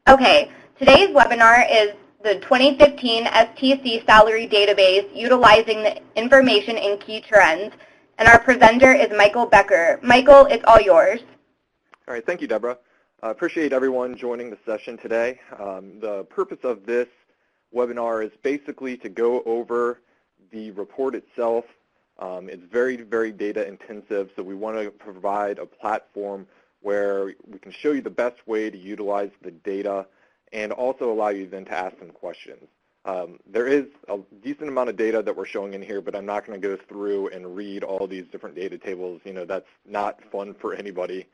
Okay, today's webinar is the 2015 STC Salary Database, utilizing the information in key trends. And our presenter is Michael Becker. Michael, it's all yours. All right, thank you, Deborah. I appreciate everyone joining the session today. The purpose of this webinar is basically to go over the report itself. It's very, very data intensive, so we want to provide a platform where we can show you the best way to utilize the data and also allow you then to ask some questions. There is a decent amount of data that we're showing in here, but I'm not going to go through and read all these different data tables. You know, that's not fun for anybody,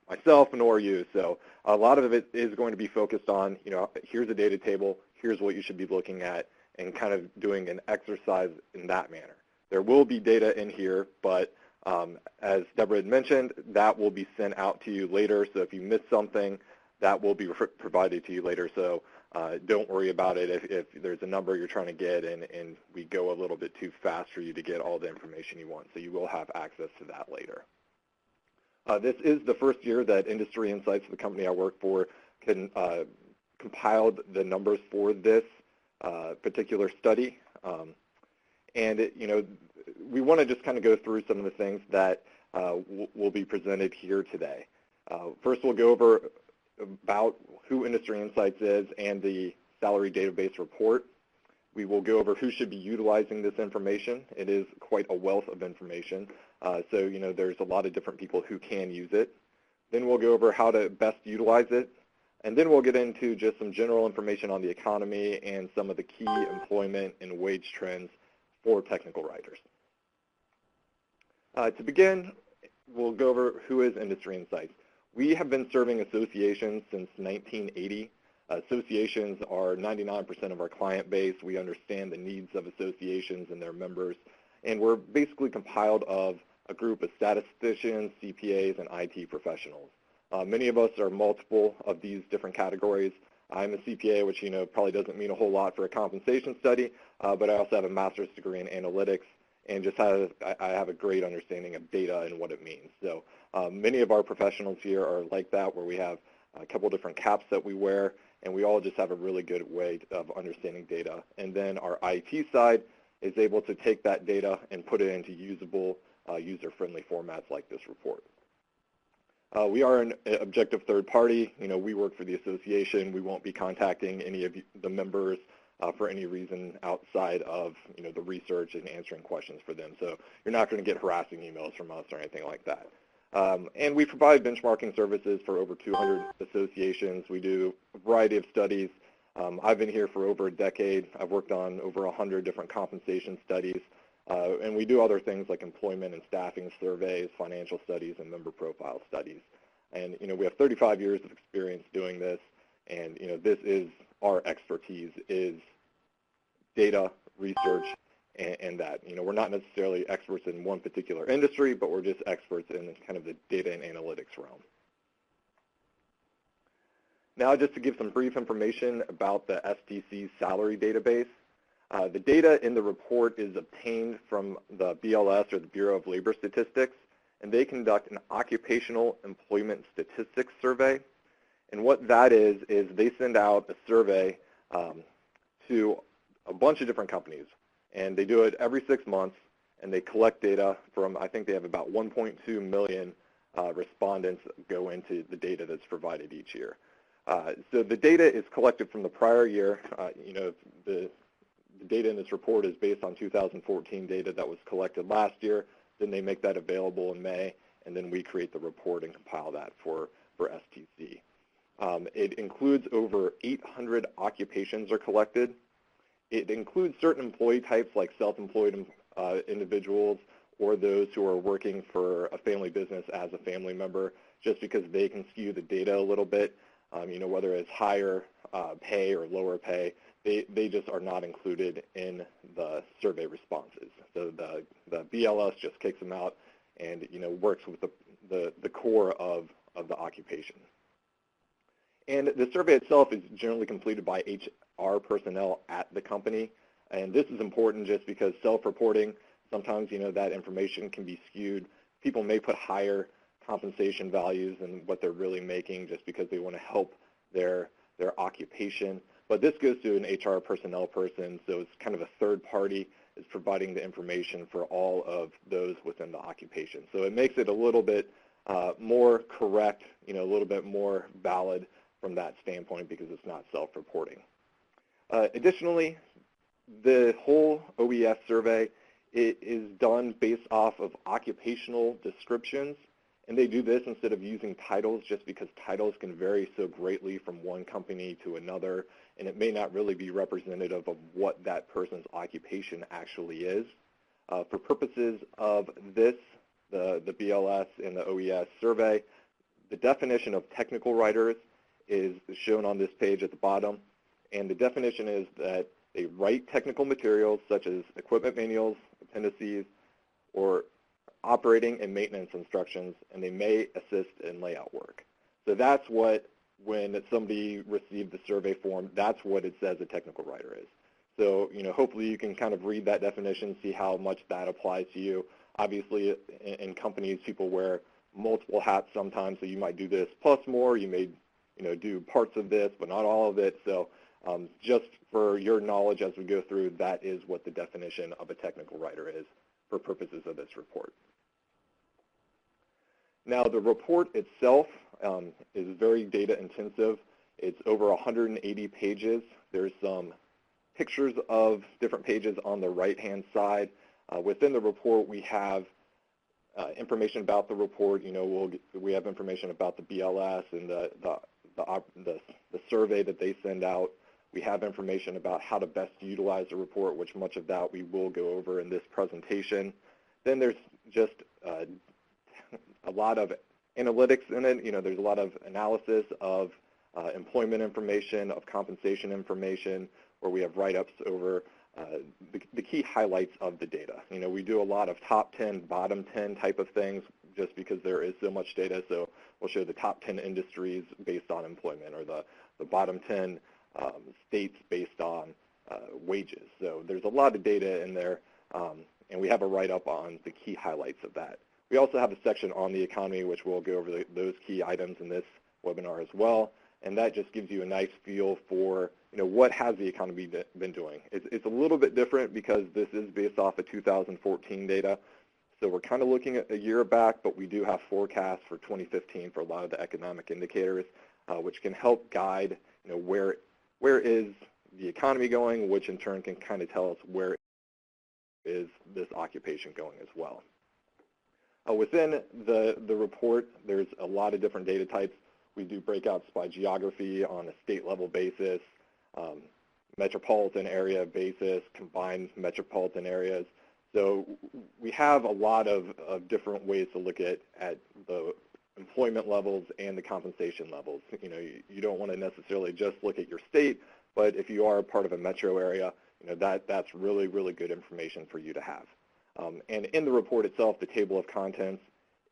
myself nor you. So a lot of it is going to be focused on, you know, here's a data table, here's what you should be looking at, and kind of doing an exercise in that manner. There will be data in here, but as Deborah had mentioned, that will be sent out to you later. So if you miss something, that will be provided to you later. So don't worry about it if there's a number you're trying to get and we go a little bit too fast for you to get all the information you want. So you will have access to that later. This is the first year that Industry Insights, the company I work for, compiled the numbers for this particular study. You know, we want to just kind of go through some of the things that will be presented here today. First, we'll go over about who Industry Insights is and the Salary Database report. We will go over who should be utilizing this information. It is quite a wealth of information, so you know there's a lot of different people who can use it. Then we'll go over how to best utilize it, and then we'll get into just some general information on the economy and some of the key employment and wage trends for technical writers. To begin, we'll go over who is Industry Insights. We have been serving associations since 1980. Associations are 99% of our client base. We understand the needs of associations and their members, and we're basically compiled of a group of statisticians, CPAs, and IT professionals. Many of us are multiple of these different categories. I'm a CPA, which you know probably doesn't mean a whole lot for a compensation study, but I also have a master's degree in analytics and just I have a great understanding of data and what it means. So many of our professionals here are like that, where we have a couple different caps that we wear, and we all just have a really good way of understanding data. And then our IT side is able to take that data and put it into usable, user-friendly formats like this report. We are an objective third party. You know, we work for the association. We won't be contacting any of the members for any reason outside of, you know, the research and answering questions for them. So you're not going to get harassing emails from us or anything like that. And we provide benchmarking services for over 200 associations. We do a variety of studies. I've been here for over a decade. I've worked on over 100 different compensation studies. And we do other things like employment and staffing surveys, financial studies, and member profile studies. And, you know, we have 35 years of experience doing this. And, you know, this is our expertise, is data, research, and that. You know, we're not necessarily experts in one particular industry, but we're just experts in kind of the data and analytics realm. Now, just to give some brief information about the STC Salary Database. The data in the report is obtained from the BLS, or the Bureau of Labor Statistics, and they conduct an occupational employment statistics survey. And what that is they send out a survey to a bunch of different companies, and they do it every 6 months, and they collect data from, I think they have about 1.2 million respondents go into the data that's provided each year. So the data is collected from the prior year. You know, the data in this report is based on 2014 data that was collected last year. Then they make that available in May, and then we create the report and compile that for STC. It includes over 800 occupations are collected. It includes certain employee types like self-employed individuals or those who are working for a family business as a family member, just because they can skew the data a little bit. You know, whether it's higher pay or lower pay, they just are not included in the survey responses. So the BLS just kicks them out and, you know, works with the core of the occupation. And the survey itself is generally completed by HR personnel at the company. And this is important just because self-reporting, sometimes, you know, that information can be skewed. People may put higher compensation values than what they're really making just because they want to help their their occupation. But this goes to an HR personnel person, so it's kind of a third party is providing the information for all of those within the occupation. So it makes it a little bit more correct, a little bit more valid from that standpoint because it's not self-reporting. Additionally, the whole OES survey is done based off of occupational descriptions, and they do this instead of using titles just because titles can vary so greatly from one company to another, and it may not really be representative of what that person's occupation actually is. For purposes of this, the BLS and the OES survey, the definition of technical writers is shown on this page at the bottom, and the definition is that they write technical materials such as equipment manuals, appendices, or operating and maintenance instructions, and they may assist in layout work. So that's what, when somebody received the survey form, that's what it says a technical writer is. So, hopefully you can kind of read that definition, see how much that applies to you. Obviously, in companies, people wear multiple hats sometimes, so you might do this plus more. You may, do parts of this, but not all of it. So just for your knowledge as we go through, that is what the definition of a technical writer is for purposes of this report. Now, the report itself is very data intensive. It's over 180 pages. There's some pictures of different pages on the right-hand side. Within the report, we have information about the report. We have information about the BLS and the survey that they send out. We have information about how to best utilize the report, which much of that we will go over in this presentation. Then there's just a lot of analytics in it. There's a lot of analysis of employment information, of compensation information, where we have write-ups over the key highlights of the data. We do a lot of top 10, bottom 10 type of things just because there is so much data. So we'll show the top 10 industries based on employment, or the bottom 10 states based on wages. So there's a lot of data in there, and we have a write-up on the key highlights of that. We also have a section on the economy, which we'll go over those key items in this webinar as well, and that just gives you a nice feel for what has the economy been doing. It's a little bit different because this is based off of 2014 data, so we're kind of looking at a year back, but we do have forecasts for 2015 for a lot of the economic indicators, which can help guide where is the economy going, which in turn can kind of tell us where is this occupation going as well. Within the report, there's a lot of different data types. We do breakouts by geography on a state level basis, metropolitan area basis, combined metropolitan areas. So we have a lot of different ways to look at the employment levels and the compensation levels. You don't want to necessarily just look at your state, but if you are a part of a metro area, that's really, really good information for you to have. And in the report itself, the table of contents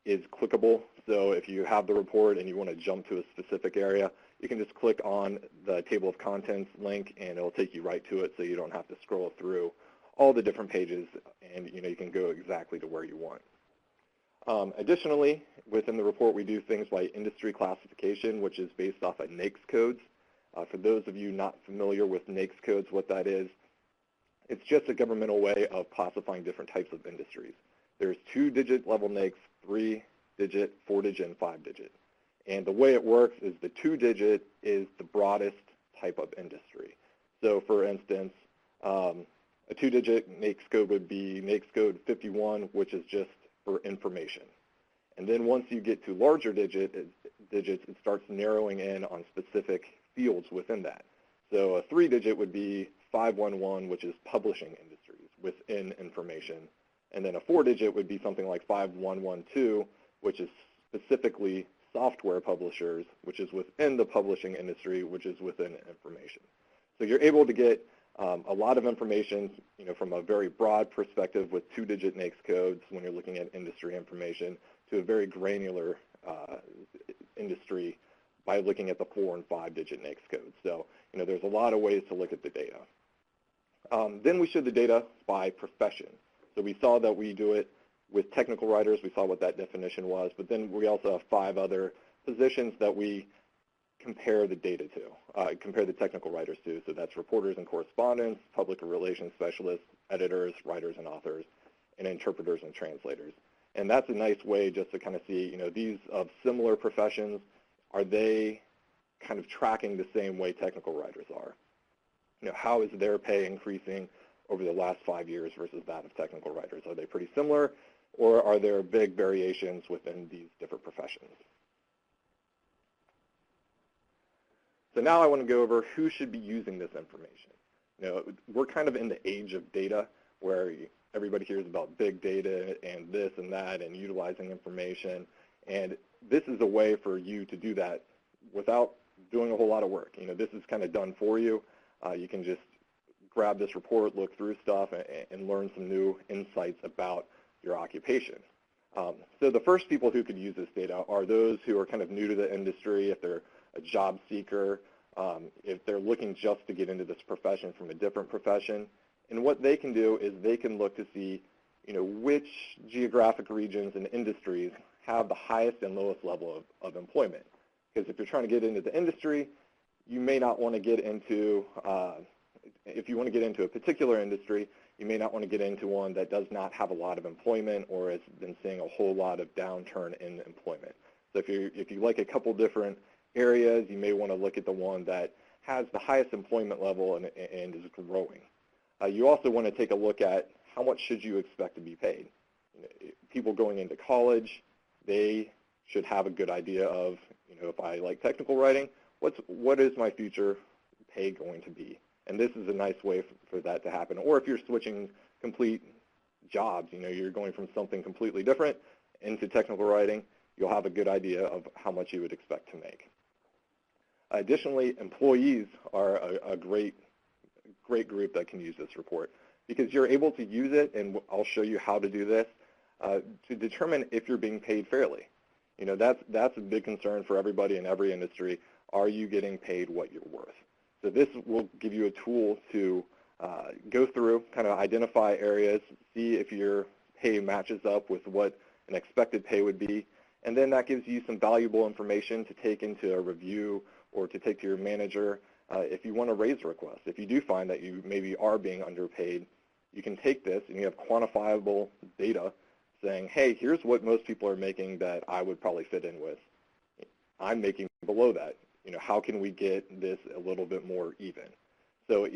is clickable. So if you have the report and you want to jump to a specific area, you can just click on the table of contents link and it'll take you right to it, so you don't have to scroll through all the different pages, and you can go exactly to where you want. Additionally, within the report, we do things like industry classification, which is based off of NAICS codes. For those of you not familiar with NAICS codes, what that is, it's just a governmental way of classifying different types of industries. There's 2-digit level NAICS, 3-digit, 4-digit, and 5-digit. And the way it works is the 2-digit is the broadest type of industry. So for instance, a 2-digit NAICS code would be NAICS code 51, which is just for information. And then once you get to larger digits, it starts narrowing in on specific fields within that. So a 3-digit would be 511, which is publishing industries within information. And then a 4-digit would be something like 5112, which is specifically software publishers, which is within the publishing industry, which is within information. So you're able to get a lot of information, from a very broad perspective with 2-digit NAICS codes when you're looking at industry information, to a very granular industry by looking at the 4- and 5-digit NAICS codes. So, there's a lot of ways to look at the data. Then we showed the data by profession. So we saw that we do it with technical writers. We saw what that definition was, but then we also have 5 other positions that we compare the data to, compare the technical writers to. So that's reporters and correspondents, public relations specialists, editors, writers and authors, and interpreters and translators. And that's a nice way just to kind of see, these of similar professions, are they kind of tracking the same way technical writers are? How is their pay increasing over the last 5 years versus that of technical writers? Are they pretty similar, or are there big variations within these different professions? So now I want to go over who should be using this information. We're kind of in the age of data where everybody hears about big data and this and that and utilizing information. And this is a way for you to do that without doing a whole lot of work. This is kind of done for you. You can just grab this report, look through stuff, and learn some new insights about your occupation. So the first people who could use this data are those who are kind of new to the industry, if they're a job seeker, if they're looking just to get into this profession from a different profession. And what they can do is they can look to see, which geographic regions and industries have the highest and lowest level of employment. Because if you're trying to get into the industry, you may not want to get into, if you want to get into a particular industry, you may not want to get into one that does not have a lot of employment or has been seeing a whole lot of downturn in employment. So if you like a couple different areas, you may want to look at the one that has the highest employment level and is growing. You also want to take a look at how much should you expect to be paid. People going into college, they should have a good idea of, if I like technical writing, what is my future pay going to be? And this is a nice way for that to happen. Or if you're switching complete jobs, you're going from something completely different into technical writing, you'll have a good idea of how much you would expect to make. Additionally, employees are a great group that can use this report because you're able to use it, and I'll show you how to do this, to determine if you're being paid fairly. That's a big concern for everybody in every industry. Are you getting paid what you're worth? So this will give you a tool to go through, kind of identify areas, see if your pay matches up with what an expected pay would be, and then that gives you some valuable information to take into a review or to take to your manager if you want to raise a request. If you do find that you maybe are being underpaid, you can take this and you have quantifiable data saying, hey, here's what most people are making that I would probably fit in with. I'm making below that. How can we get this a little bit more even? So,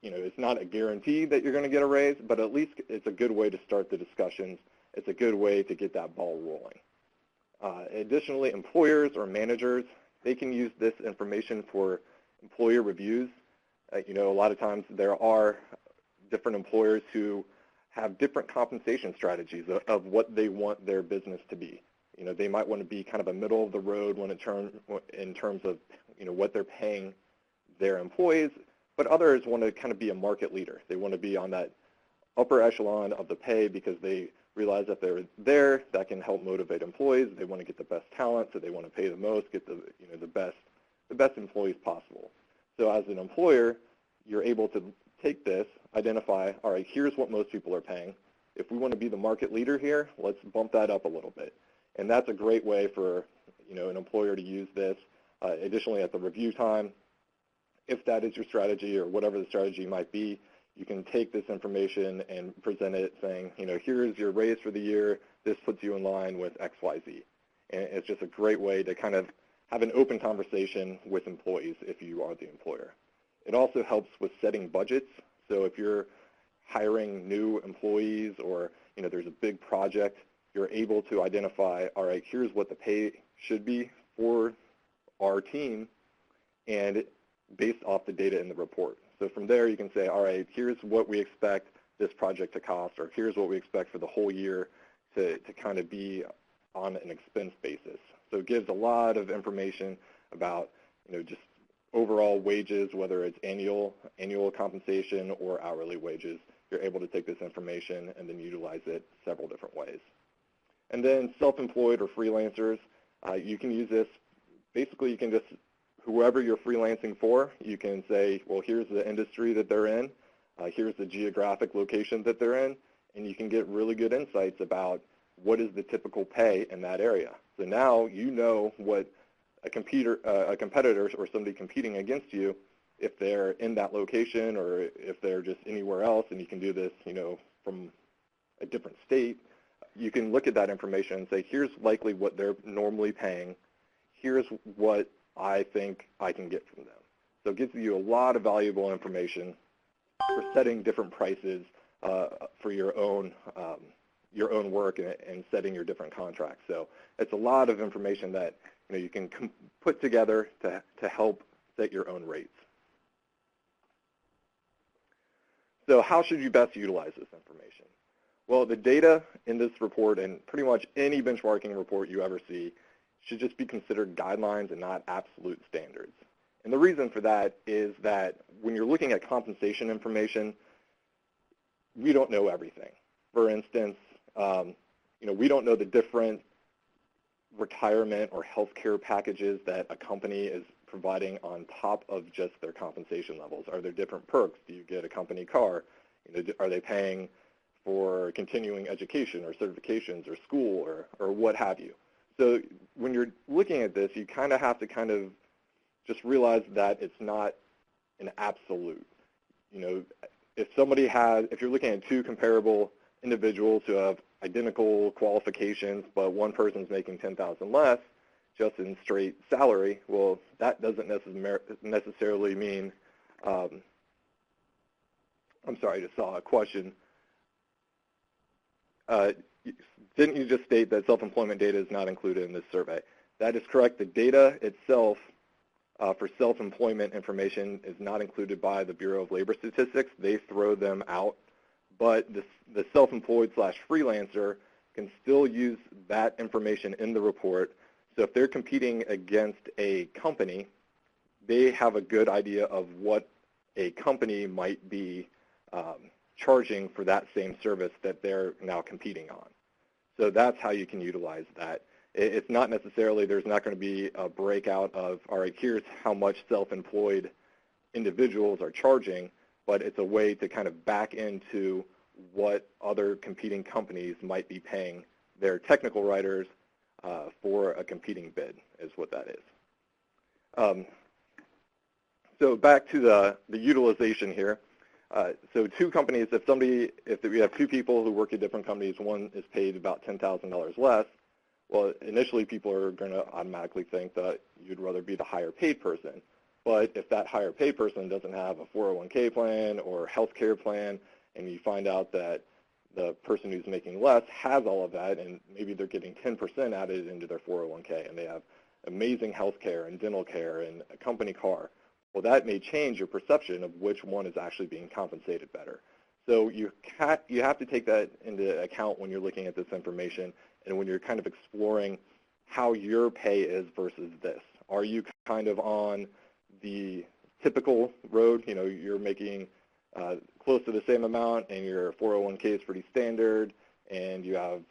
it's not a guarantee that you're going to get a raise, but at least it's a good way to start the discussions. It's a good way to get that ball rolling. Additionally, employers or managers, they can use this information for employer reviews. A lot of times there are different employers who have different compensation strategies of what they want their business to be. They might want to be kind of a middle of the road in terms of what they're paying their employees, but others want to kind of be a market leader. They want to be on that upper echelon of the pay because they realize that they're there, that can help motivate employees. They want to get the best talent, so they want to pay the most, get the best employees possible. So as an employer, you're able to take this, identify, all right, here's what most people are paying. If we want to be the market leader here, let's bump that up a little bit. And that's a great way for an employer to use this. Additionally, at the review time, if that is your strategy or whatever the strategy might be, you can take this information and present it saying, here's your raise for the year. This puts you in line with X, Y, Z. And it's just a great way to kind of have an open conversation with employees if you are the employer. It also helps with setting budgets. So if you're hiring new employees or there's a big project, you're able to identify, all right, here's what the pay should be for our team, and based off the data in the report. So from there, you can say, all right, here's what we expect this project to cost, or here's what we expect for the whole year to kind of be on an expense basis. So it gives a lot of information about, just overall wages, whether it's annual compensation or hourly wages. You're able to take this information and then utilize it several different ways. And then self-employed or freelancers, you can use this. Basically, you can just, whoever you're freelancing for, you can say, well, here's the industry that they're in, here's the geographic location that they're in, and you can get really good insights about what is the typical pay in that area. So now you know what a competitor or somebody competing against you, if they're in that location or if they're just anywhere else, and you can do this, from a different state, you can look at that information and say, here's likely what they're normally paying. Here's what I think I can get from them. So it gives you a lot of valuable information for setting different prices for your own work and setting your different contracts. So it's a lot of information that you can put together to help set your own rates. So how should you best utilize this information? Well, the data in this report and pretty much any benchmarking report you ever see should just be considered guidelines and not absolute standards. And the reason for that is that when you're looking at compensation information, we don't know everything. For instance, we don't know the different retirement or healthcare packages that a company is providing on top of just their compensation levels. Are there different perks? Do you get a company car? Are they paying for continuing education or certifications or school or what have you? So when you're looking at this, you kind of have to just realize that it's not an absolute. If you're looking at two comparable individuals who have identical qualifications, but one person's making $10,000 less just in straight salary, well, that doesn't necessarily mean, I'm sorry, I just saw a question. Didn't you just state that self-employment data is not included in this survey? That is correct. The data itself for self-employment information is not included by the Bureau of Labor Statistics. They throw them out. But the self-employed/freelancer can still use that information in the report. So if they're competing against a company, they have a good idea of what a company might be charging for that same service that they're now competing on. So that's how you can utilize that. It's not necessarily, there's not going to be a breakout of, all right, here's how much self-employed individuals are charging, but it's a way to kind of back into what other competing companies might be paying their technical writers for a competing bid is what that is. So back to the utilization here. So two companies, if we have two people who work at different companies, one is paid about $10,000 less, well, initially people are going to automatically think that you'd rather be the higher paid person. But if that higher paid person doesn't have a 401k plan or health care plan, and you find out that the person who's making less has all of that, and maybe they're getting 10% added into their 401k, and they have amazing health care and dental care and a company car, well, that may change your perception of which one is actually being compensated better. So you have to take that into account when you're looking at this information and when you're kind of exploring how your pay is versus this. Are you kind of on the typical road? You're making close to the same amount, and your 401k is pretty standard, and you have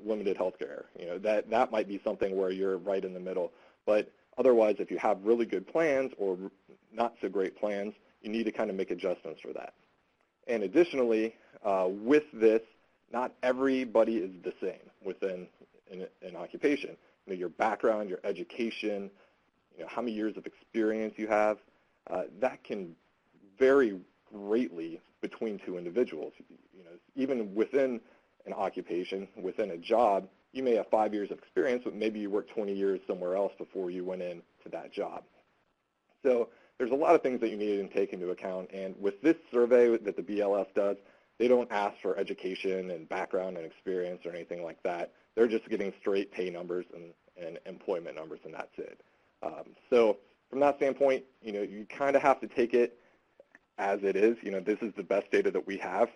limited health care. That might be something where you're right in the middle. But otherwise, if you have really good plans or not so great plans, you need to kind of make adjustments for that. And additionally, with this, not everybody is the same within an occupation. Your background, your education, how many years of experience you have, that can vary greatly between two individuals. Even within an occupation, within a job, you may have 5 years of experience, but maybe you worked 20 years somewhere else before you went into that job. So there's a lot of things that you need to take into account. And with this survey that the BLS does, they don't ask for education and background and experience or anything like that. They're just getting straight pay numbers and employment numbers, and that's it. So from that standpoint, you kind of have to take it as it is. This is the best data that we have.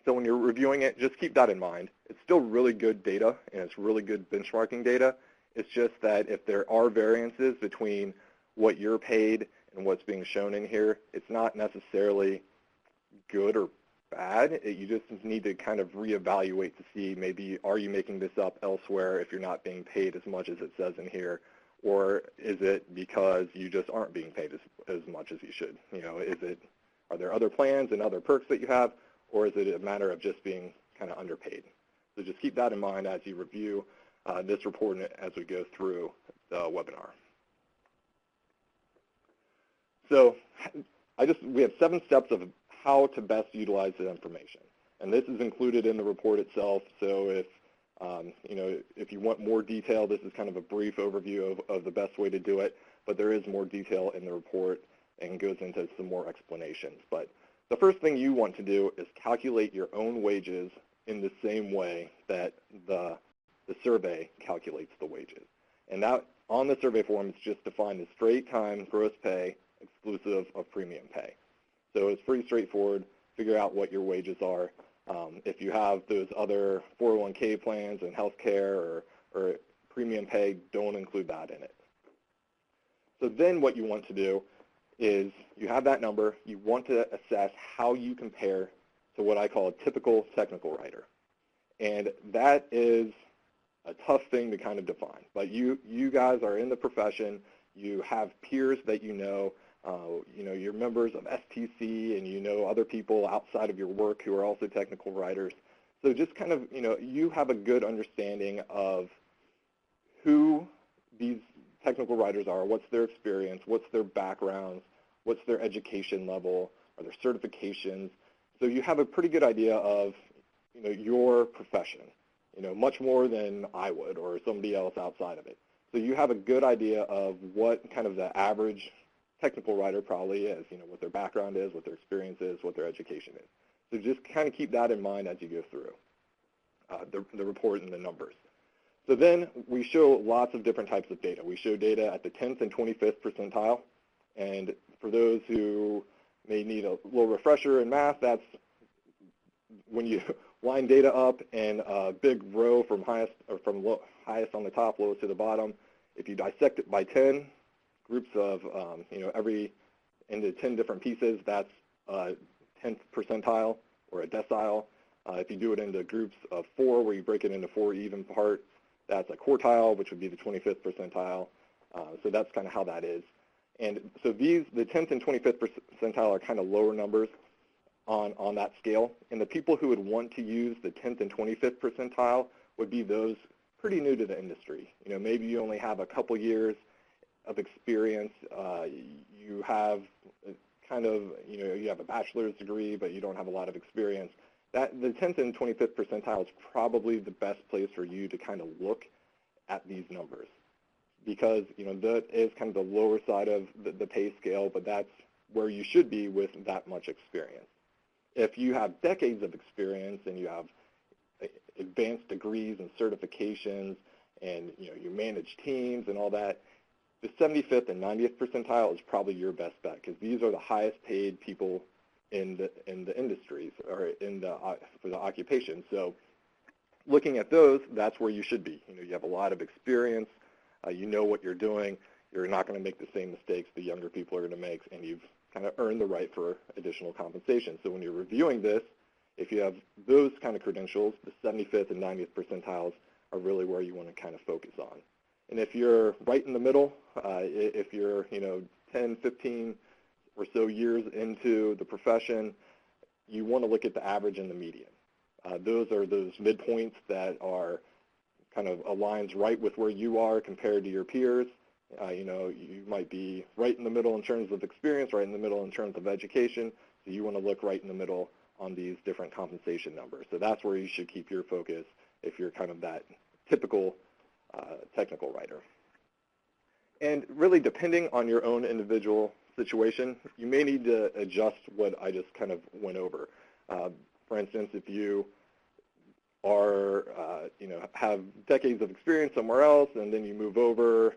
So when you're reviewing it, just keep that in mind. It's still really good data, and it's really good benchmarking data. It's just that if there are variances between what you're paid and what's being shown in here, it's not necessarily good or bad. You just need to kind of reevaluate to see maybe are you making this up elsewhere if you're not being paid as much as it says in here, or is it because you just aren't being paid as much as you should? Are there other plans and other perks that you have, or is it a matter of just being kind of underpaid? So just keep that in mind as you review this report as we go through the webinar. So we have 7 steps of how to best utilize the information. And this is included in the report itself. So if you want more detail, this is kind of a brief overview of the best way to do it. But there is more detail in the report and goes into some more explanations. But the first thing you want to do is calculate your own wages in the same way that the survey calculates the wages. And that on the survey form, it's just defined as straight time gross pay exclusive of premium pay. So it's pretty straightforward. Figure out what your wages are. If you have those other 401k plans and health care or premium pay, don't include that in it. So then what you want to do is you have that number. You want to assess how you compare to what I call a typical technical writer. And that is a tough thing to kind of define. But you guys are in the profession. You have peers that you know, you're members of STC, and you know other people outside of your work who are also technical writers. So just kind of, you have a good understanding of who these technical writers are, what's their experience, what's their backgrounds, what's their education level, are there certifications. So you have a pretty good idea of, your profession, much more than I would or somebody else outside of it. So you have a good idea of what kind of the average technical writer probably is, what their background is, what their experience is, what their education is. So just kind of keep that in mind as you go through the report and the numbers. So then we show lots of different types of data. We show data at the 10th and 25th percentile. And for those who may need a little refresher in math, that's when you line data up in a big row from highest highest on the top, lowest to the bottom. If you dissect it by 10 groups of, into 10 different pieces, that's a 10th percentile or a decile. If you do it into groups of 4, where you break it into 4 even parts, that's a quartile, which would be the 25th percentile. So that's kind of how that is. And so the 10th and 25th percentile are kind of lower numbers on that scale. And the people who would want to use the 10th and 25th percentile would be those pretty new to the industry. Maybe you only have a couple years of experience. You have you have a bachelor's degree, but you don't have a lot of experience. The 10th and 25th percentile is probably the best place for you to kind of look at these numbers, because that is kind of the lower side of the pay scale, but that's where you should be with that much experience. If you have decades of experience and you have advanced degrees and certifications, and you manage teams and all that, the 75th and 90th percentile is probably your best bet, because these are the highest paid people in the industries or for the occupation. So looking at those, that's where you should be. You have a lot of experience. You know what you're doing. You're not going to make the same mistakes the younger people are going to make, and you've kind of earned the right for additional compensation. So when you're reviewing this, if you have those kind of credentials, the 75th and 90th percentiles are really where you want to kind of focus on. And if you're right in the middle, if you're 10, 15 or so years into the profession, you want to look at the average and the median. Those are those midpoints that are kind of aligns right with where you are compared to your peers. You might be right in the middle in terms of experience, right in the middle in terms of education, so you want to look right in the middle on these different compensation numbers. So that's where you should keep your focus if you're kind of that typical technical writer. And really, depending on your own individual situation, you may need to adjust what I just kind of went over. For instance, if you are, have decades of experience somewhere else, and then you move over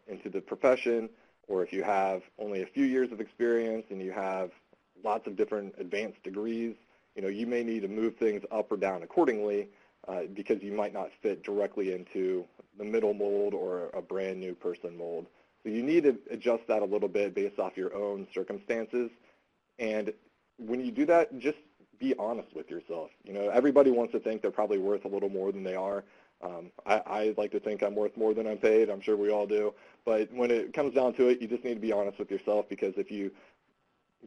into the profession, or if you have only a few years of experience and you have lots of different advanced degrees, you may need to move things up or down accordingly, because you might not fit directly into the middle mold or a brand new person mold. So you need to adjust that a little bit based off your own circumstances. And when you do that, just be honest with yourself. Everybody wants to think they're probably worth a little more than they are. I like to think I'm worth more than I'm paid. I'm sure we all do. But when it comes down to it, you just need to be honest with yourself, because if you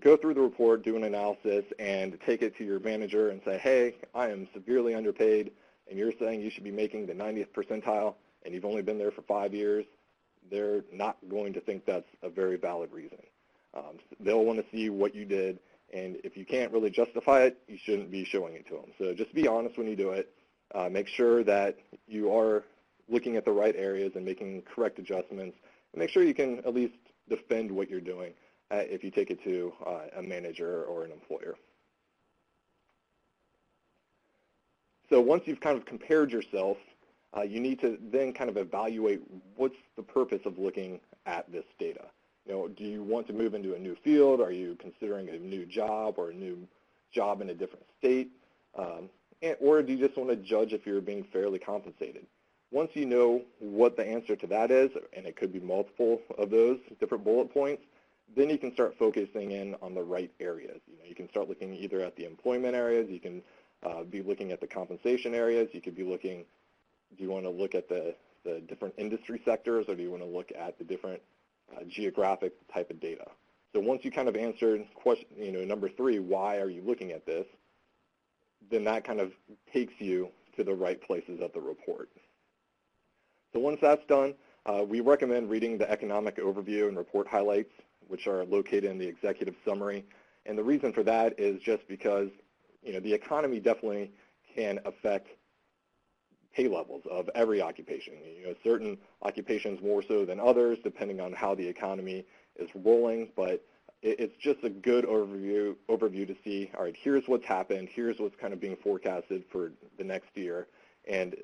go through the report, do an analysis, and take it to your manager and say, hey, I am severely underpaid, and you're saying you should be making the 90th percentile, and you've only been there for 5 years, they're not going to think that's a very valid reason. They'll want to see what you did, and if you can't really justify it, you shouldn't be showing it to them. So just be honest when you do it. Make sure that you are looking at the right areas and making correct adjustments. And make sure you can at least defend what you're doing if you take it to a manager or an employer. So once you've kind of compared yourself, you need to then kind of evaluate what's the purpose of looking at this data. You know, do you want to move into a new field? Are you considering a new job or a new job in a different state? Or do you just want to judge if you're being fairly compensated? Once you know what the answer to that is, and it could be multiple of those different bullet points, then you can start focusing in on the right areas. You know, you can start looking either at the employment areas, you can be looking at the compensation areas, you could be looking, do you want to look at the different industry sectors, or do you want to look at the different geographic type of data? So once you kind of answered question, number 3, why are you looking at this, then that kind of takes you to the right places of the report. So once that's done, we recommend reading the economic overview and report highlights, which are located in the executive summary. And the reason for that is just because the economy definitely can affect pay levels of every occupation. Certain occupations more so than others, depending on how the economy is rolling. But it's just a good overview to see, all right, here's what's happened, here's what's kind of being forecasted for the next year, and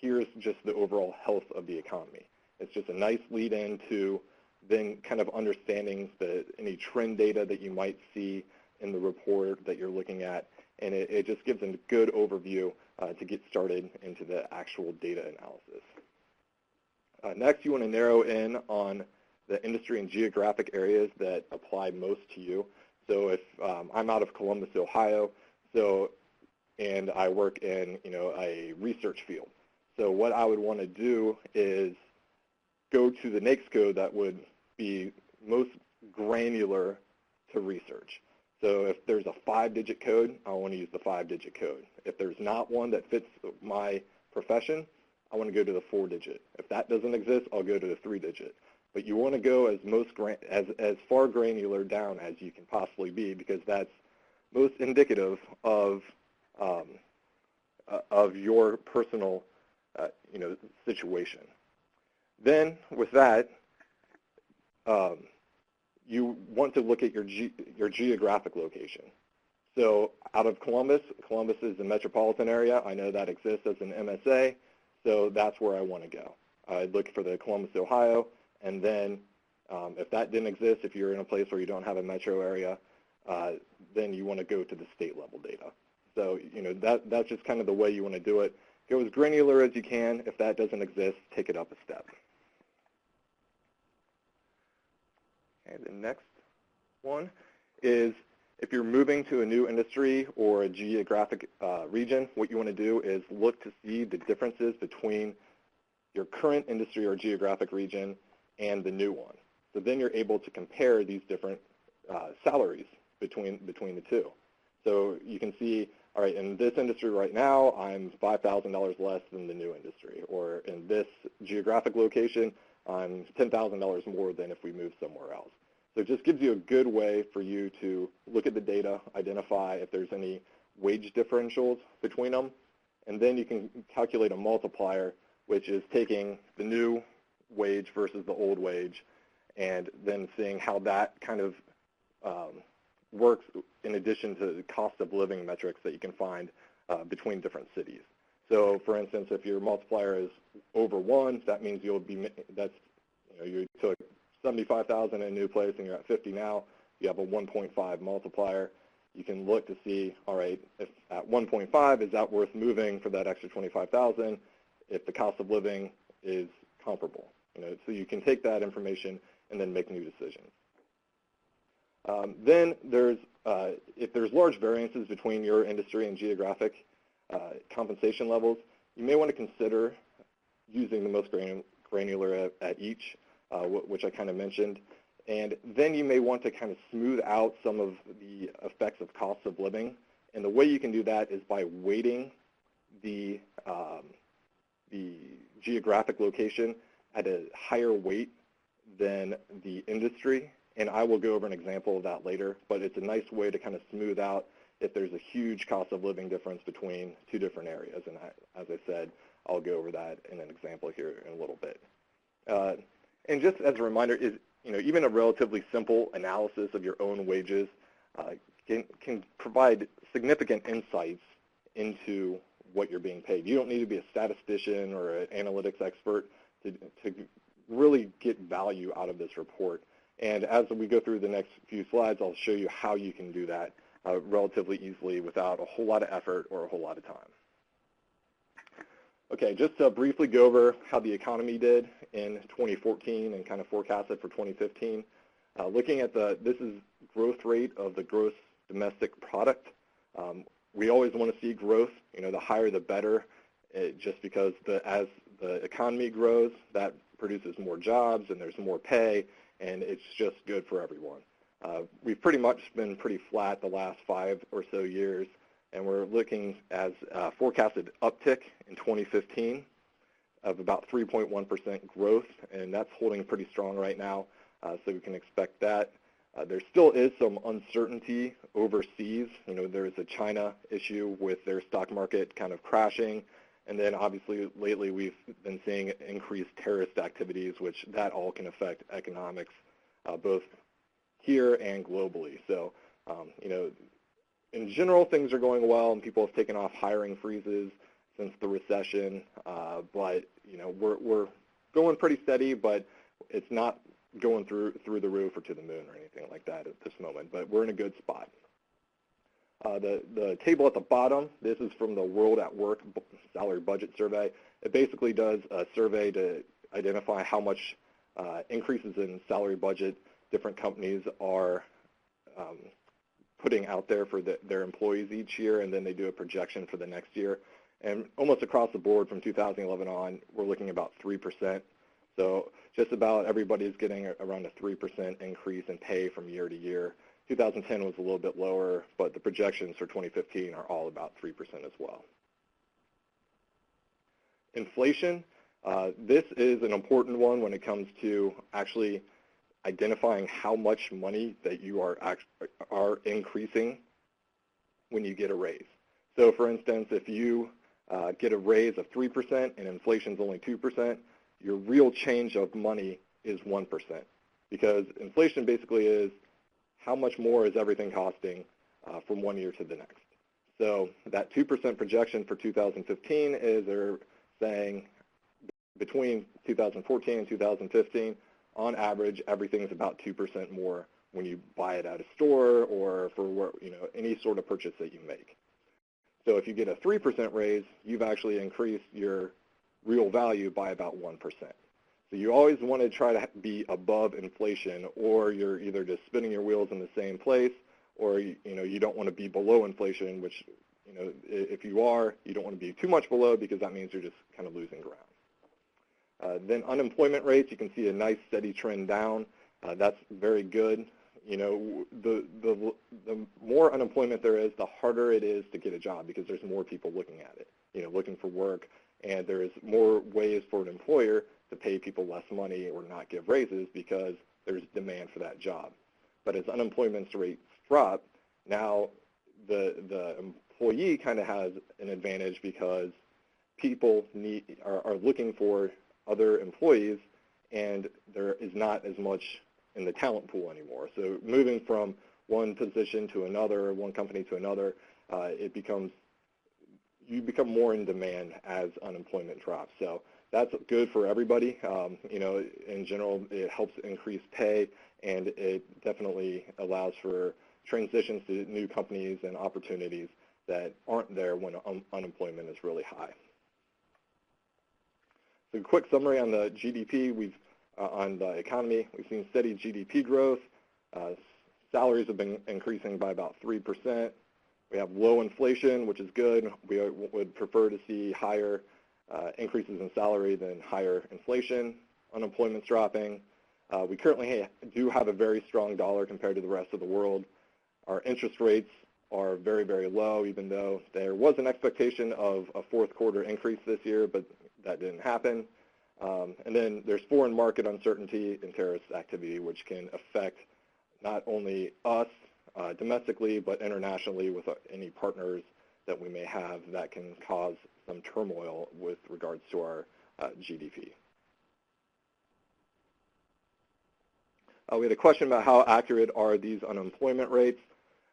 here's just the overall health of the economy. It's just a nice lead in to then kind of understanding any trend data that you might see in the report that you're looking at, and it just gives a good overview to get started into the actual data analysis. Next, you want to narrow in on the industry and geographic areas that apply most to you. So if I'm out of Columbus, Ohio, and I work in a research field. So what I would want to do is go to the NAICS code that would be most granular to research. So if there's a 5-digit code, I want to use the 5-digit code. If there's not one that fits my profession, I want to go to the 4-digit. If that doesn't exist, I'll go to the 3-digit. But you want to go as far granular down as you can possibly be, because that's most indicative of your personal situation. Then with that, you want to look at your geographic location. So out of Columbus is the metropolitan area. I know that exists as an MSA, so that's where I want to go. I'd look for the Columbus, Ohio, and then if that didn't exist, if you're in a place where you don't have a metro area, then you want to go to the state level data. So that's just kind of the way you want to do it. Go as granular as you can. If that doesn't exist, take it up a step. And the next one is if you're moving to a new industry or a geographic region, what you want to do is look to see the differences between your current industry or geographic region and the new one. So then you're able to compare these different salaries between the two. So you can see, all right, in this industry right now, I'm $5,000 less than the new industry. Or in this geographic location, I'm $10,000 more than if we move somewhere else. So it just gives you a good way for you to look at the data, identify if there's any wage differentials between them, and then you can calculate a multiplier, which is taking the new wage versus the old wage, and then seeing how that kind of works in addition to the cost of living metrics that you can find between different cities. So for instance, if your multiplier is over 1, that means you took 75,000 in a new place and you're at 50 now, you have a 1.5 multiplier. You can look to see, all right, if at 1.5, is that worth moving for that extra 25,000 if the cost of living is comparable? So you can take that information and then make new decisions. Then if there's large variances between your industry and geographic compensation levels, you may want to consider using the most granular at each, which I kind of mentioned. And then you may want to kind of smooth out some of the effects of cost of living. And the way you can do that is by weighting the geographic location at a higher weight than the industry, and I will go over an example of that later, but it's a nice way to kind of smooth out if there's a huge cost of living difference between two different areas, and as I said, I'll go over that in an example here in a little bit. And just as a reminder, even a relatively simple analysis of your own wages can provide significant insights into what you're being paid. You don't need to be a statistician or an analytics expert to really get value out of this report. And as we go through the next few slides, I'll show you how you can do that relatively easily without a whole lot of effort or a whole lot of time. Okay, just to briefly go over how the economy did in 2014 and kind of forecasted for 2015. Looking at this is growth rate of the gross domestic product. We always want to see growth. The higher the better, just because as the economy grows, that produces more jobs and there's more pay, and it's just good for everyone. We've pretty much been pretty flat the last 5 or so years, and we're looking as forecasted uptick in 2015 of about 3.1% growth, and that's holding pretty strong right now, so we can expect that. There still is some uncertainty overseas. There's a China issue with their stock market kind of crashing, and then obviously lately we've been seeing increased terrorist activities, which that all can affect economics both here and globally. So, in general, things are going well, and people have taken off hiring freezes since the recession, but we're going pretty steady, but it's not going through the roof or to the moon or anything like that at this moment, but we're in a good spot. The table at the bottom, this is from the World at Work Salary Budget Survey. It basically does a survey to identify how much increases in salary budget different companies are putting out there for their employees each year, and then they do a projection for the next year. And almost across the board from 2011 on, we're looking about 3%. So just about everybody's getting around a 3% increase in pay from year to year. 2010 was a little bit lower, but the projections for 2015 are all about 3% as well. Inflation, this is an important one when it comes to actually identifying how much money that you are increasing when you get a raise. So for instance, if you get a raise of 3% and inflation's only 2%, your real change of money is 1%, because inflation basically is how much more is everything costing from one year to the next. So that 2% projection for 2015 is they're saying between 2014 and 2015, on average, everything's about 2% more when you buy it at a store or for any sort of purchase that you make. So if you get a 3% raise, you've actually increased your real value by about 1%. So you always want to try to be above inflation, or you're either just spinning your wheels in the same place, or you don't want to be below inflation, which if you are, you don't want to be too much below, because that means you're just kind of losing ground. Then unemployment rates, you can see a nice steady trend down. That's very good. The more unemployment there is, the harder it is to get a job, because there's more people looking at it, looking for work, and there's more ways for an employer to pay people less money or not give raises because there's demand for that job. But as unemployment rates drop, now the employee kind of has an advantage, because people are looking for other employees, and there is not as much in the talent pool anymore. So moving from one position to another, one company to another, you become more in demand as unemployment drops. So that's good for everybody. In general, it helps increase pay, and it definitely allows for transitions to new companies and opportunities that aren't there when unemployment is really high. So a quick summary on the GDP, on the economy, we've seen steady GDP growth. Salaries have been increasing by about 3%. We have low inflation, which is good. We would prefer to see higher increases in salary than higher inflation. Unemployment's dropping. We currently do have a very strong dollar compared to the rest of the world. Our interest rates are very, very low, even though there was an expectation of a fourth quarter increase this year, but that didn't happen. And then there's foreign market uncertainty and terrorist activity, which can affect not only us domestically, but internationally with any partners that we may have that can cause some turmoil with regards to our GDP. We had a question about how accurate are these unemployment rates.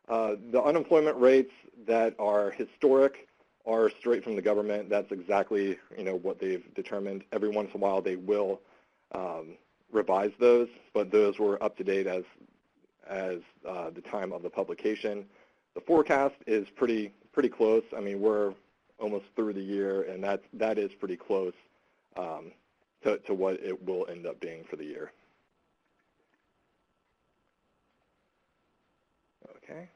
The unemployment rates that are historic are straight from the government. That's exactly what they've determined. Every once in a while they will revise those, but those were up to date as the time of the publication. The forecast is pretty close. I mean, we're almost through the year, and that is pretty close to what it will end up being for the year. Okay,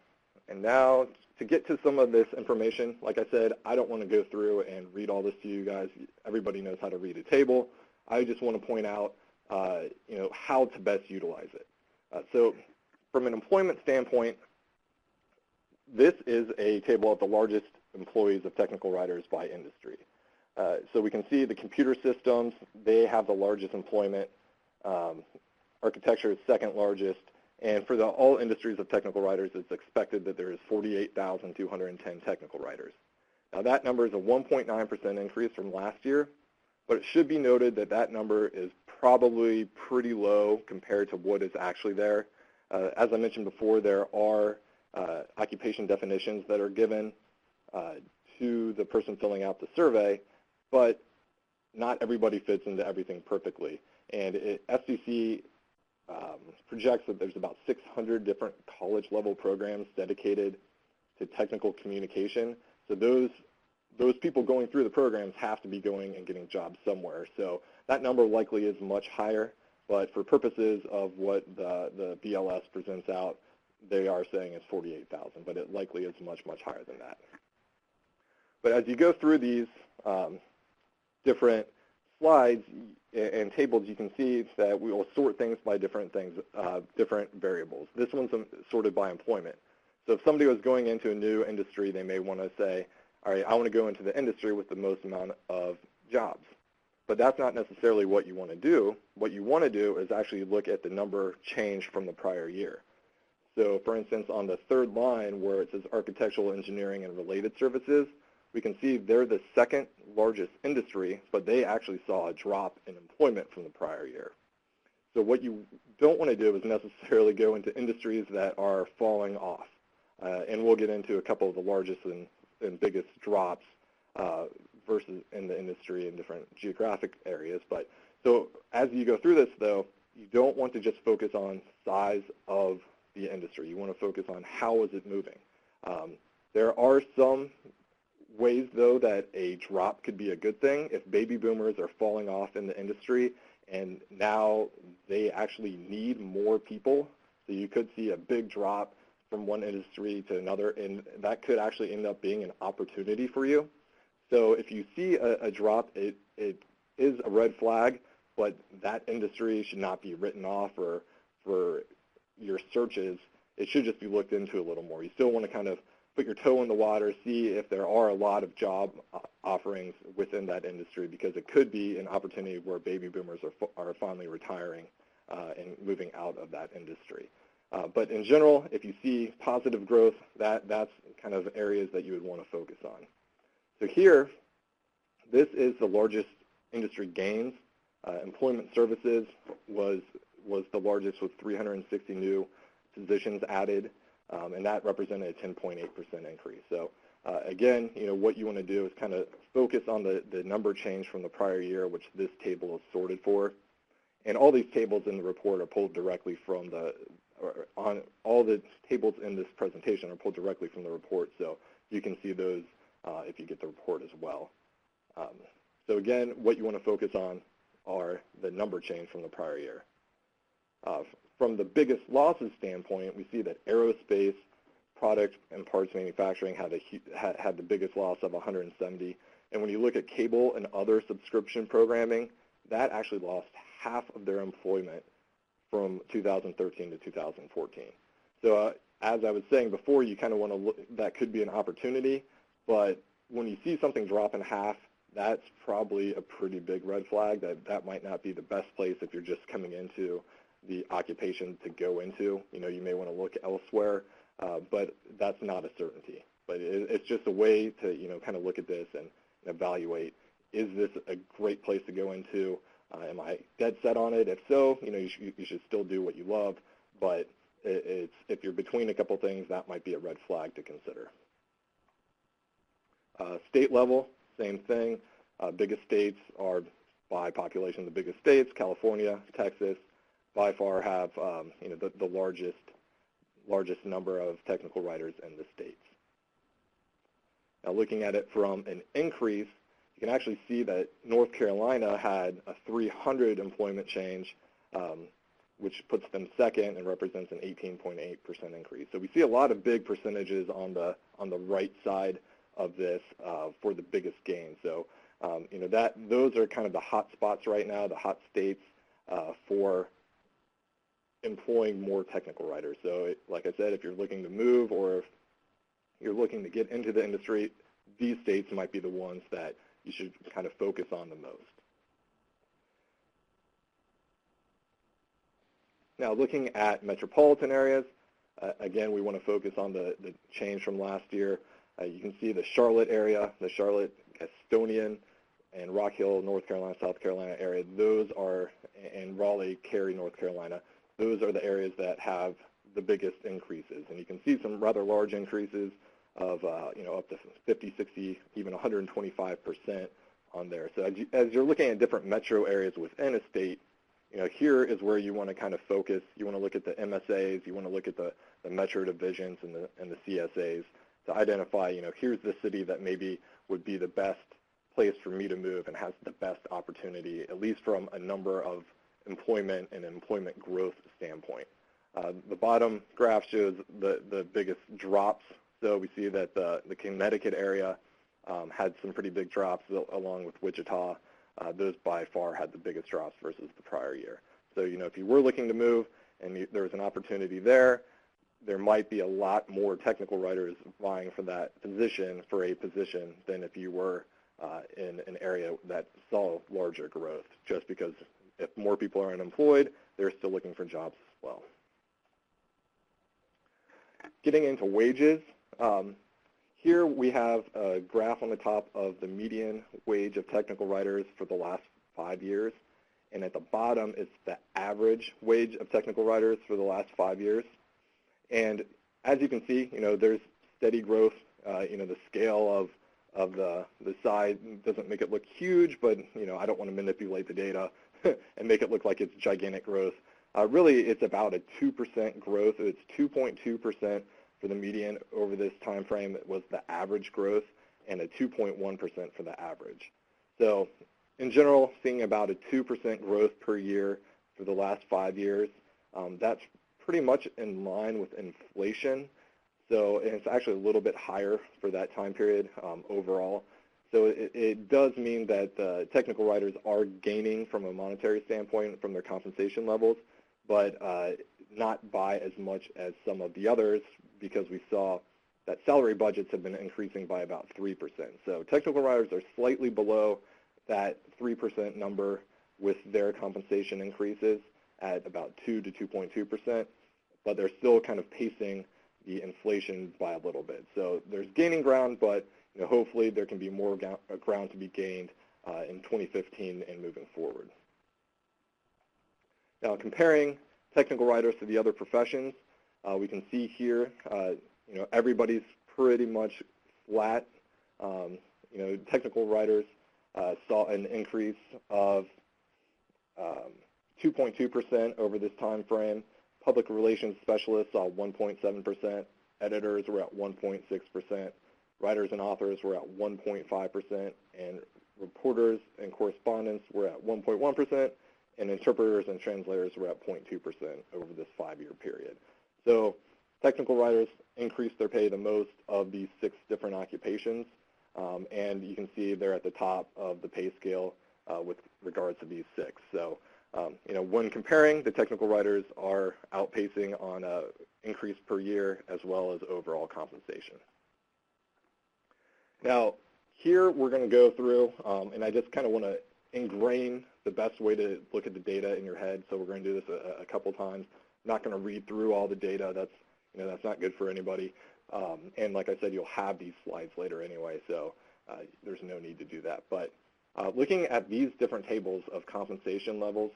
and now to get to some of this information, like I said, I don't want to go through and read all this to you guys. Everybody knows how to read a table. I just want to point out, how to best utilize it. So from an employment standpoint, this is a table of the largest employees of technical writers by industry. So we can see the computer systems, they have the largest employment. Architecture is second largest. And for all industries of technical writers, it's expected that there is 48,210 technical writers. Now that number is a 1.9% increase from last year, but it should be noted that that number is probably pretty low compared to what is actually there. As I mentioned before, there are occupation definitions that are given to the person filling out the survey, but not everybody fits into everything perfectly. And STC projects that there's about 600 different college-level programs dedicated to technical communication. So those people going through the programs have to be going and getting jobs somewhere. So that number likely is much higher, but for purposes of what the BLS presents out, they are saying it's 48,000, but it likely is much, much higher than that. But as you go through these different slides and tables, you can see that we will sort things by different things, different variables. This one's sorted by employment. So if somebody was going into a new industry, they may want to say, all right, I want to go into the industry with the most amount of jobs. But that's not necessarily what you want to do. What you want to do is actually look at the number change from the prior year. So for instance, on the third line where it says architectural, engineering, and related services, we can see they're the second largest industry, but they actually saw a drop in employment from the prior year. So what you don't want to do is necessarily go into industries that are falling off. And we'll get into a couple of the largest and biggest drops versus in the industry in different geographic areas. But so as you go through this, though, you don't want to just focus on size of the industry. You want to focus on how is it moving. There are some ways, though, that a drop could be a good thing. If baby boomers are falling off in the industry and now they actually need more people, so you could see a big drop from one industry to another, and that could actually end up being an opportunity for you. So if you see a drop, it is a red flag, but that industry should not be written off or for your searches. It should just be looked into a little more. You still want to kind of put your toe in the water, see if there are a lot of job offerings within that industry, because it could be an opportunity where baby boomers are finally retiring and moving out of that industry. But in general, if you see positive growth, that's kind of areas that you would want to focus on. So here, this is the largest industry gains. Employment services was the largest with 360 new positions added. And that represented a 10.8% increase. So again, what you want to do is kind of focus on the number change from the prior year, which this table is sorted for. And all these tables in the report are pulled directly from all the tables in this presentation are pulled directly from the report. So you can see those if you get the report as well. So again, what you want to focus on are the number change from the prior year. From the biggest losses standpoint, we see that aerospace, product and parts manufacturing had the biggest loss of 170. And when you look at cable and other subscription programming, that actually lost half of their employment from 2013 to 2014. So as I was saying before, you kind of want to look, that could be an opportunity, but when you see something drop in half, that's probably a pretty big red flag. That might not be the best place if you're just coming into the occupation to go into. You know, you may want to look elsewhere, but that's not a certainty. But it's just a way to, you know, kind of look at this and evaluate, is this a great place to go into? Am I dead set on it? If so, you know, you should still do what you love, but if you're between a couple things, that might be a red flag to consider. State level, same thing. Biggest states are, by population, the biggest states. California, Texas, by far have you know, the largest number of technical writers in the states. Now, looking at it from an increase, you can actually see that North Carolina had a 300 employment change, which puts them second and represents an 18.8% increase. So we see a lot of big percentages on the right side of this for the biggest gain. So you know, those are kind of the hot spots right now, the hot states for employing more technical writers. So like I said, if you're looking to move or if you're looking to get into the industry, these states might be the ones that you should kind of focus on the most. Now, looking at metropolitan areas, again, we want to focus on the change from last year. You can see the Charlotte area, the Charlotte, Estonian, and Rock Hill, North Carolina, South Carolina area. Those are, and Raleigh, Cary, North Carolina, those are the areas that have the biggest increases. And you can see some rather large increases of, you know, up to 50, 60, even 125% on there. So as you're looking at different metro areas within a state, you know, here is where you want to kind of focus. You want to look at the MSAs. You want to look at the metro divisions and the CSAs to identify, you know, here's the city that maybe would be the best place for me to move and has the best opportunity, at least from a number of employment and employment growth standpoint. The bottom graph shows the biggest drops. So we see that the Connecticut area had some pretty big drops along with Wichita. Those by far had the biggest drops versus the prior year. So, you know, if you were looking to move and there was an opportunity there might be a lot more technical writers vying for that position, than if you were in an area that saw larger growth, just because if more people are unemployed, they're still looking for jobs as well. Getting into wages, here we have a graph on the top of the median wage of technical writers for the last 5 years, and at the bottom is the average wage of technical writers for the last 5 years. And as you can see, you know, there's steady growth. You know, the scale of the size doesn't make it look huge, but, you know, I don't want to manipulate the data and make it look like it's gigantic growth. Really, it's about a 2% growth. It's 2.2% for the median over this time frame. It was the average growth, and a 2.1% for the average. So in general, seeing about a 2% growth per year for the last 5 years. That's pretty much in line with inflation. So, and it's actually a little bit higher for that time period overall. So it does mean that technical writers are gaining from a monetary standpoint from their compensation levels, but not by as much as some of the others, because we saw that salary budgets have been increasing by about 3%. So technical writers are slightly below that 3% number with their compensation increases at about 2 to 2.2%, but they're still kind of pacing the inflation by a little bit. So there's gaining ground, but, you know, hopefully there can be more ground to be gained in 2015 and moving forward. Now, comparing technical writers to the other professions, we can see here, you know, everybody's pretty much flat. You know, technical writers saw an increase of 2.2% over this time frame. Public relations specialists saw 1.7%. Editors were at 1.6%. Writers and authors were at 1.5%. And reporters and correspondents were at 1.1%. And interpreters and translators were at 0.2% over this 5-year period. So technical writers increased their pay the most of these 6 different occupations. And you can see they're at the top of the pay scale with regards to these 6. So, you know, when comparing, the technical writers are outpacing on increase per year, as well as overall compensation. Now, here we're going to go through, and I just kind of want to ingrain the best way to look at the data in your head, so we're going to do this a couple times. I'm not going to read through all the data. That's not good for anybody. And like I said, you'll have these slides later anyway, so there's no need to do that. But looking at these different tables of compensation levels,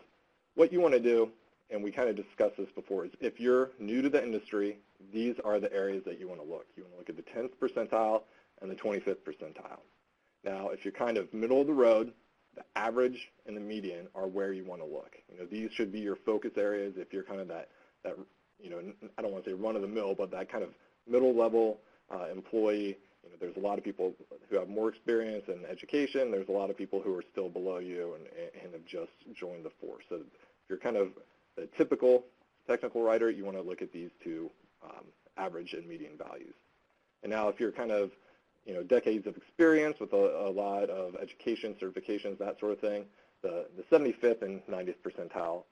what you want to do, and we kind of discussed this before, is if you're new to the industry, these are the areas that you want to look. You want to look at the 10th percentile and the 25th percentile. Now, if you're kind of middle of the road, the average and the median are where you want to look. These should be your focus areas if you're kind of that I don't want to say run-of-the-mill, but that kind of middle-level employee. There's a lot of people who have more experience in education. There's a lot of people who are still below you and have just joined the force. So if you're kind of the typical technical writer, you want to look at these two average and median values. And now if you're kind of decades of experience with a lot of education, certifications, that sort of thing, the 75th and 90th percentile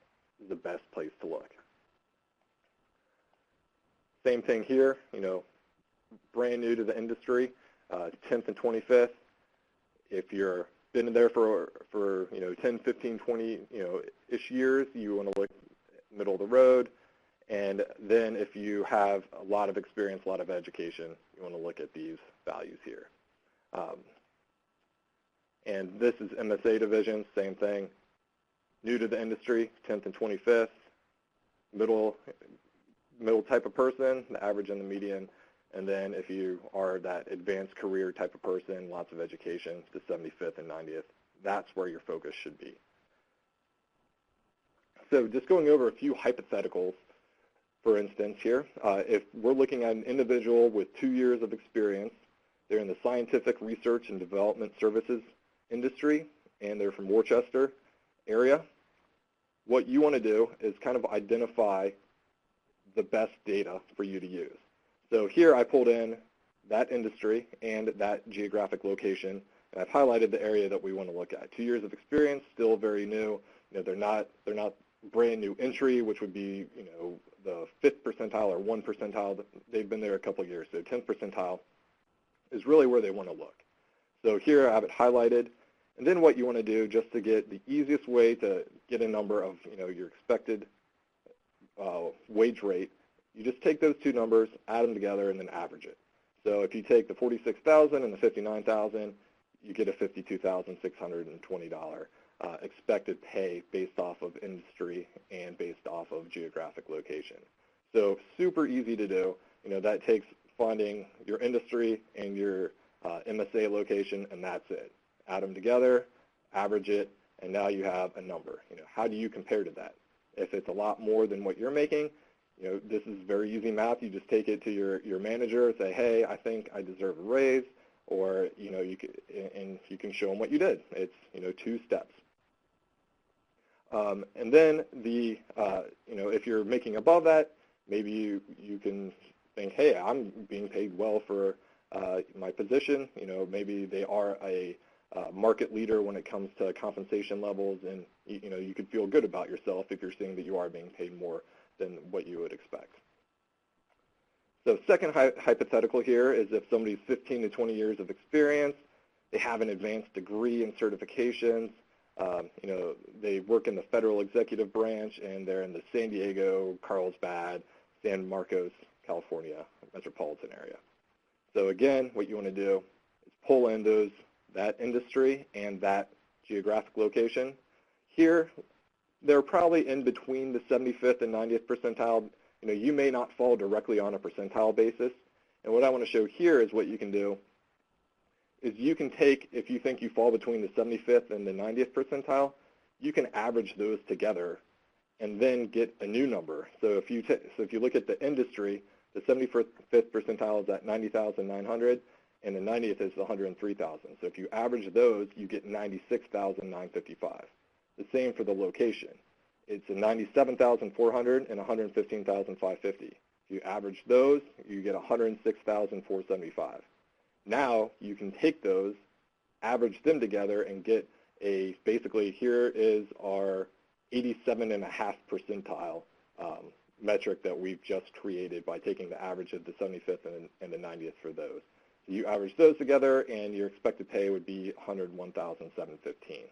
is the best place to look. Same thing here, brand new to the industry, 10th and 25th. If you're been there for 10, 15, 20-ish years, you want to look middle of the road. And then if you have a lot of experience, a lot of education, you want to look at these values here. And this is MSA division, same thing. New to the industry, 10th and 25th. Middle type of person, the average and the median. And then if you are that advanced career type of person, lots of education, the 75th and 90th, that's where your focus should be. So just going over a few hypotheticals, for instance here, if we're looking at an individual with 2 years of experience, they're in the scientific research and development services industry, and they're from Worcester area, what you want to do is kind of identify the best data for you to use. So here I pulled in that industry and that geographic location, and I've highlighted the area that we want to look at. 2 years of experience, still very new. They're not brand new entry, which would be the 5th percentile or 1 percentile. They've been there a couple of years, so 10th percentile is really where they want to look. So here I have it highlighted, and then what you want to do, just to get the easiest way to get a number of your expected wage rate, you just take those two numbers, add them together, and then average it. So if you take the $46,000 and the $59,000, you get a $52,620 expected pay based off of industry and based off of geographic location. So super easy to do. That takes finding your industry and your MSA location, and that's it. Add them together, average it, and now you have a number. How do you compare to that? If it's a lot more than what you're making, this is very easy math. You just take it to your manager and say, hey, I think I deserve a raise, or you can show them what you did. It's 2 steps. And then if you're making above that, maybe you can think, hey, I'm being paid well for my position. Maybe they are a market leader when it comes to compensation levels, and you could feel good about yourself if you're seeing that you are being paid more than what you would expect. So second hypothetical here is if somebody's 15 to 20 years of experience, they have an advanced degree in certifications, they work in the federal executive branch, and they're in the San Diego, Carlsbad, San Marcos, California metropolitan area. So again, what you want to do is pull in that industry and that geographic location. Here, they're probably in between the 75th and 90th percentile. You may not fall directly on a percentile basis. And what I want to show here is what you can do is you can take, if you think you fall between the 75th and the 90th percentile, you can average those together and then get a new number. So if you look at the industry, the 75th percentile is at 90,900, and the 90th is 103,000. So if you average those, you get 96,955. The same for the location. It's a 97,400 and 115,550. If you average those, you get 106,475. Now you can take those, average them together, and get basically here is our 87.5 percentile metric that we've just created by taking the average of the 75th and the 90th for those. So you average those together, and your expected pay would be $101,715.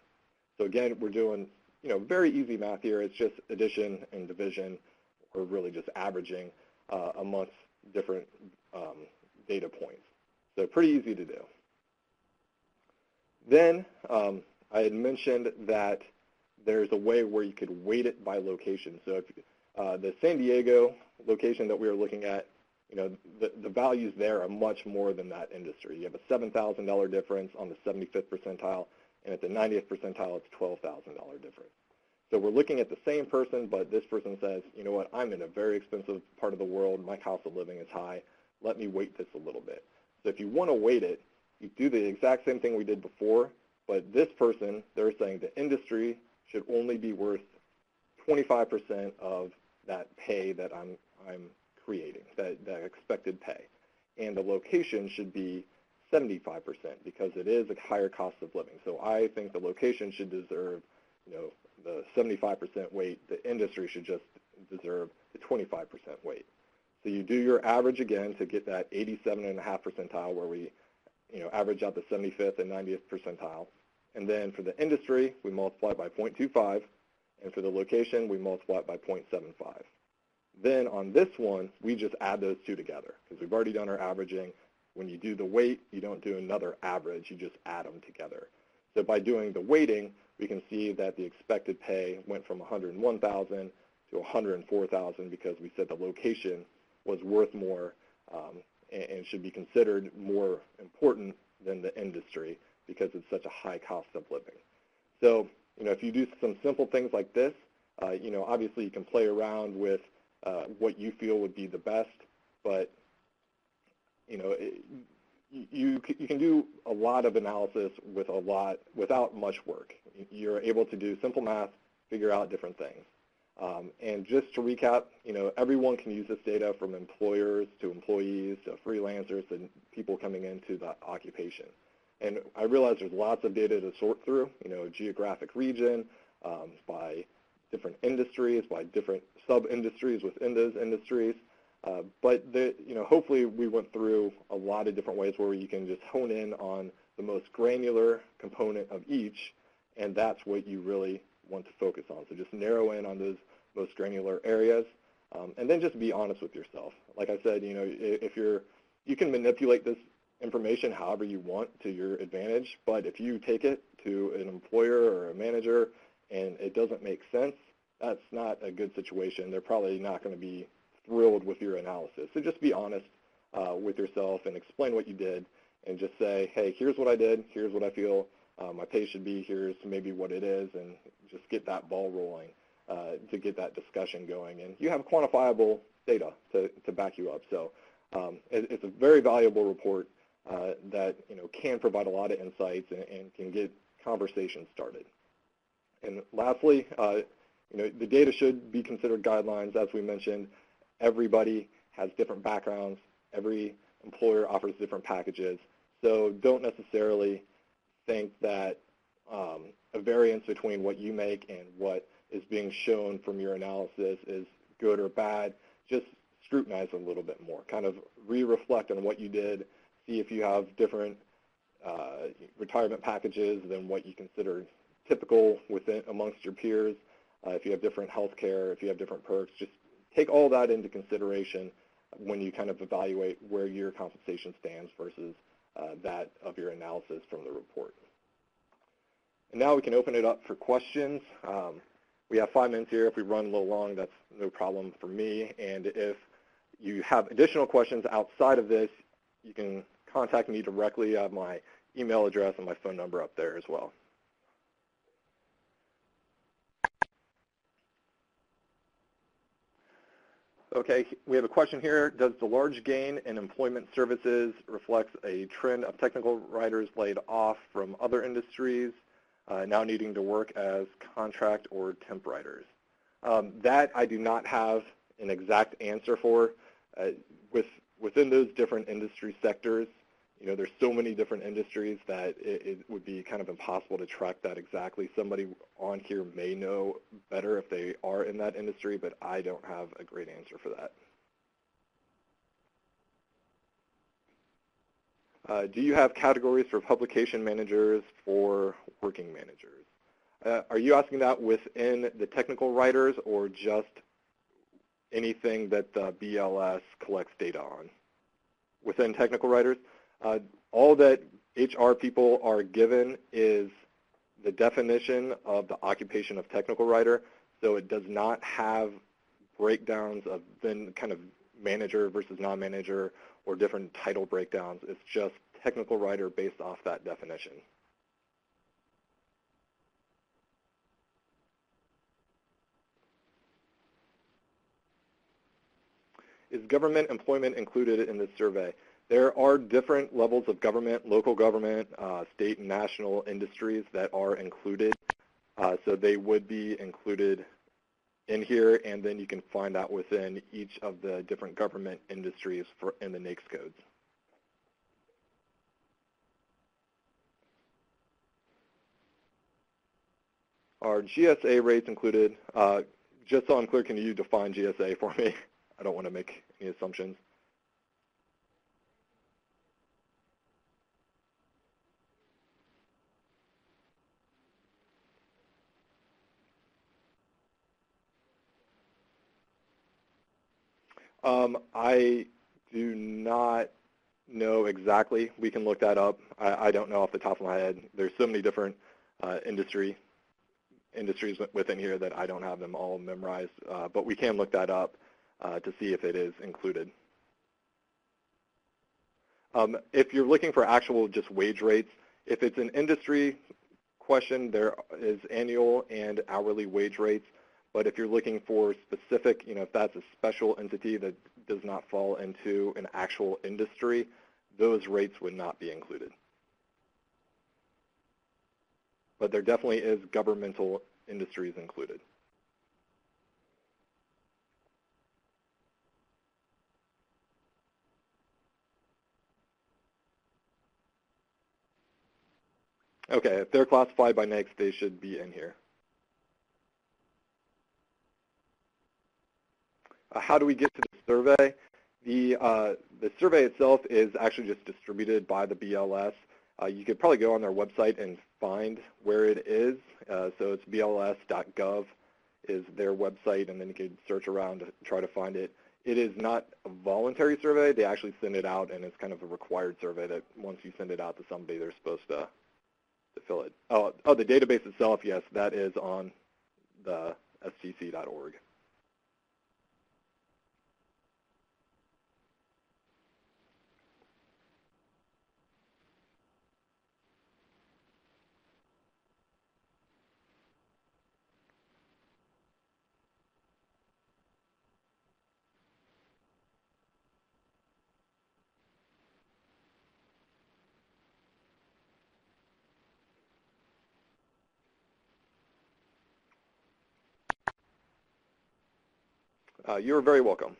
So again, we're doing very easy math here. It's just addition and division, or really just averaging amongst different data points. So pretty easy to do. Then I had mentioned that there's a way where you could weight it by location. So if the San Diego location that we were looking at, the values there are much more than that industry. You have a $7,000 difference on the 75th percentile, and at the 90th percentile, it's $12,000 difference. So we're looking at the same person, but this person says, you know what, I'm in a very expensive part of the world. My cost of living is high. Let me weight this a little bit. So if you want to weight it, you do the exact same thing we did before, but this person, they're saying the industry should only be worth 25% of that pay that I'm creating, that expected pay. And the location should be 75% because it is a higher cost of living. So I think the location should deserve, the 75% weight. The industry should just deserve the 25% weight. So you do your average again to get that 87.5 percentile where we, average out the 75th and 90th percentile. And then for the industry, we multiply it by 0.25, and for the location, we multiply it by 0.75. Then on this one, we just add those two together because we've already done our averaging. When you do the weight, you don't do another average, you just add them together. So by doing the weighting, we can see that the expected pay went from $101,000 to $104,000 because we said the location was worth more and should be considered more important than the industry because it's such a high cost of living. So, if you do some simple things like this, obviously you can play around with what you feel would be the best, but, you can do a lot of analysis without much work. You're able to do simple math, figure out different things. And just to recap, everyone can use this data from employers to employees to freelancers and people coming into the occupation. And I realize there's lots of data to sort through, geographic region, by different industries, by different sub-industries within those industries. But hopefully we went through a lot of different ways where you can just hone in on the most granular component of each, and that's what you really want to focus on. So just narrow in on those most granular areas, and then just be honest with yourself. Like I said, you can manipulate this information however you want to your advantage, but if you take it to an employer or a manager and it doesn't make sense, that's not a good situation. They're probably not going to be thrilled with your analysis. So just be honest with yourself and explain what you did and just say, hey, here's what I did, here's what I feel my pay should be, here's maybe what it is, and just get that ball rolling to get that discussion going. And you have quantifiable data to back you up. So it's a very valuable report that can provide a lot of insights and can get conversations started. And lastly, the data should be considered guidelines. As we mentioned, everybody has different backgrounds. Every employer offers different packages. So don't necessarily think that a variance between what you make and what is being shown from your analysis is good or bad. Just scrutinize a little bit more. Kind of re-reflect on what you did. See if you have different retirement packages than what you consider typical amongst your peers. If you have different health care, if you have different perks, just take all that into consideration when you kind of evaluate where your compensation stands versus that of your analysis from the report. And now we can open it up for questions. We have 5 minutes here. If we run a little long, that's no problem for me. And if you have additional questions outside of this, you can contact me directly. I have my email address and my phone number up there as well. Okay, we have a question here. Does the large gain in employment services reflect a trend of technical writers laid off from other industries now needing to work as contract or temp writers? That I do not have an exact answer for. Within those different industry sectors, there's so many different industries that it would be kind of impossible to track that exactly. Somebody on here may know better if they are in that industry, but I don't have a great answer for that. Do you have categories for publication managers for working managers? Are you asking that within the technical writers or just anything that the BLS collects data on? Within technical writers, all that HR people are given is the definition of the occupation of technical writer, so it does not have breakdowns of then kind of manager versus non-manager or different title breakdowns. It's just technical writer based off that definition. Is government employment included in this survey? There are different levels of government, local government, state and national industries that are included. So they would be included in here, and then you can find that within each of the different government industries in the NAICS codes. Are GSA rates included? Just so I'm clear, can you define GSA for me? I don't want to make any assumptions. I do not know exactly. We can look that up. I don't know off the top of my head. There's so many different industries within here that I don't have them all memorized, but we can look that up to see if it is included. If you're looking for actual just wage rates, if it's an industry question, there is annual and hourly wage rates. But if you're looking for specific, if that's a special entity that does not fall into an actual industry, those rates would not be included. But there definitely is governmental industries included. Okay, if they're classified by NAICS, they should be in here. How do we get to the survey? The survey itself is actually just distributed by the BLS. You could probably go on their website and find where it is. So it's bls.gov is their website, and then you could search around to try to find it. It is not a voluntary survey. They actually send it out, and it's kind of a required survey that once you send it out to somebody, they're supposed to fill it. Oh, the database itself, yes, that is on the stc.org. You're very welcome.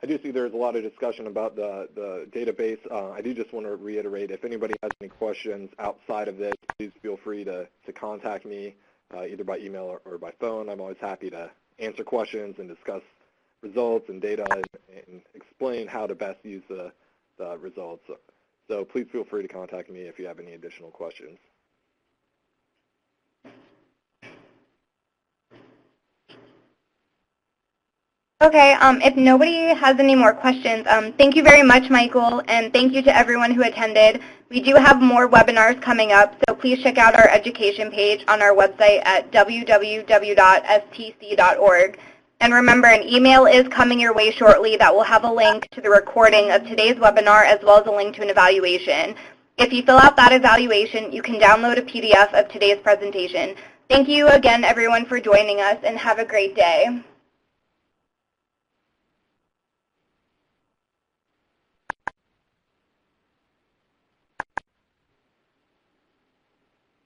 I do see there's a lot of discussion about the database. I do just want to reiterate, if anybody has any questions outside of this, please feel free to contact me either by email or by phone. I'm always happy to answer questions and discuss results and data and explain how to best use the results. So please feel free to contact me if you have any additional questions. Okay, if nobody has any more questions, thank you very much, Michael, and thank you to everyone who attended. We do have more webinars coming up, so please check out our education page on our website at www.stc.org. And remember, an email is coming your way shortly that will have a link to the recording of today's webinar as well as a link to an evaluation. If you fill out that evaluation, you can download a PDF of today's presentation. Thank you again, everyone, for joining us, and have a great day.